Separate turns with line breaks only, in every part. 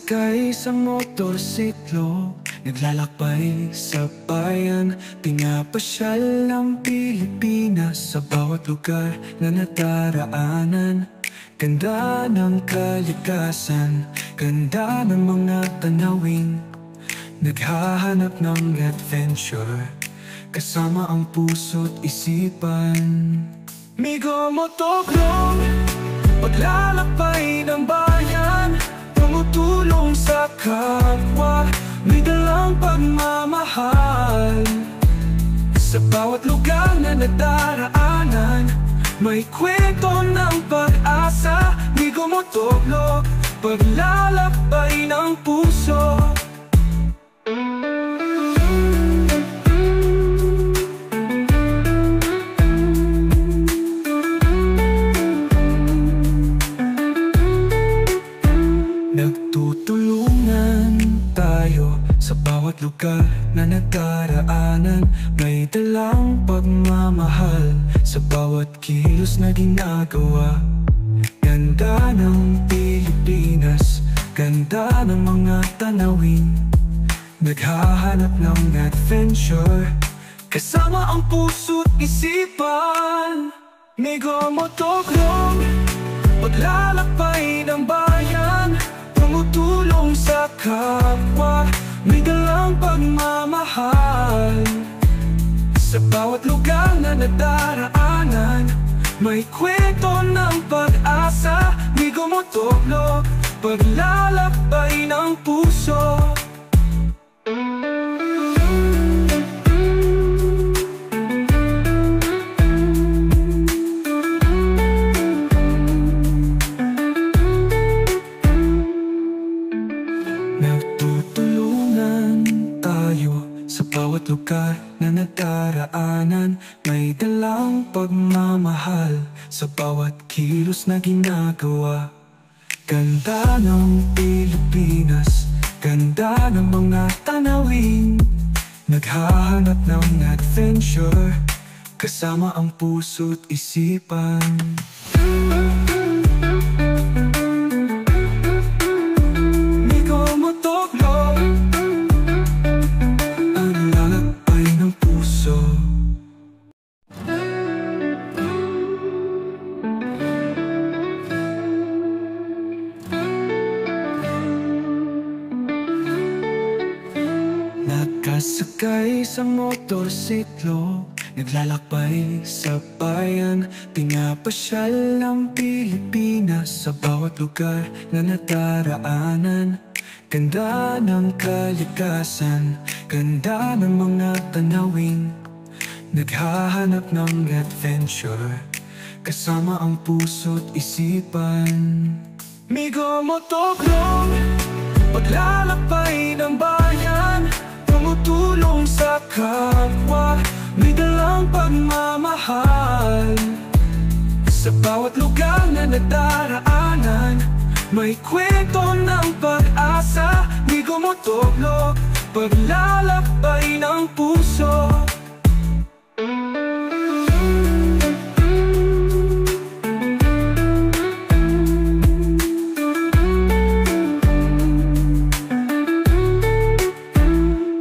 Nakasakay sa motorsiklo, naglalakbay sa bayan. Pinapasyal ang Pilipinas sa bawat lugar na nadaraanan. Ganda ng kalikasan, ganda ng mga tanawin. Naghahanap ng adventure, kasama ang puso't isipan. Migo Motovlog, paglalakbay ng bayan, tumutulong sa kapwa, may dalang pagmamahal. Sa bawat lugar na nadaraanan, may kwento ng pag-asa. Migo Motovlog, paglalakbay ng puso. Nagtutulungan tayo sa bawat lugar na nadaraanan. May dalang pagmamahal sa bawat kilos na ginagawa. Ganda ng Pilipinas, ganda ng mga tanawin. Naghahanap ng adventure, kasama ang puso't isipan. Migo Motovlog, paglalakbay ng bayan, tumutulong sa kapwa, may dalang pagmamahal. Sa bawat lugar na nadaraanan, may kwento ng pag-asa. Migo Motovlog, paglalakbay ng puso. Nagtutulungan tayo sa bawat lugar na nadaraanan. May dalang pagmamahal sa bawat kilos na ginagawa. Ganda ng Pilipinas, ganda ng mga tanawin. Naghahanap ng adventure, kasama ang puso't isipan. Nakasakay sa motorsiklo, naglalakbay sa bayan. Pinapasyal ang Pilipinas sa bawat lugar na nadaraanan. Ganda ng kalikasan, ganda ng mga tanawin. Naghahanap ng adventure, kasama ang puso't isipan. Migo Motovlog, paglalakbay ng bayan, tumutulong sa kapwa, may dalang pagmamahal. Sa bawat lugar na nadaraanan, may kwento ng pag-asa. Migo Motovlog, paglalakbay ng puso.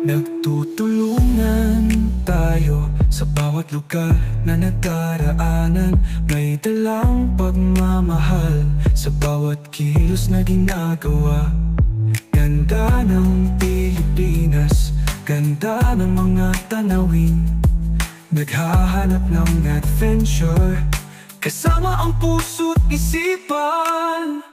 Nagtutulungan tayo sa bawat lugar na nadaraanan. May dalang pagmamahal sa bawat kilos na ginagawa. Ganda ng Pilipinas, ganda ng mga tanawin. Naghahanap ng adventure, kasama ang puso't isipan.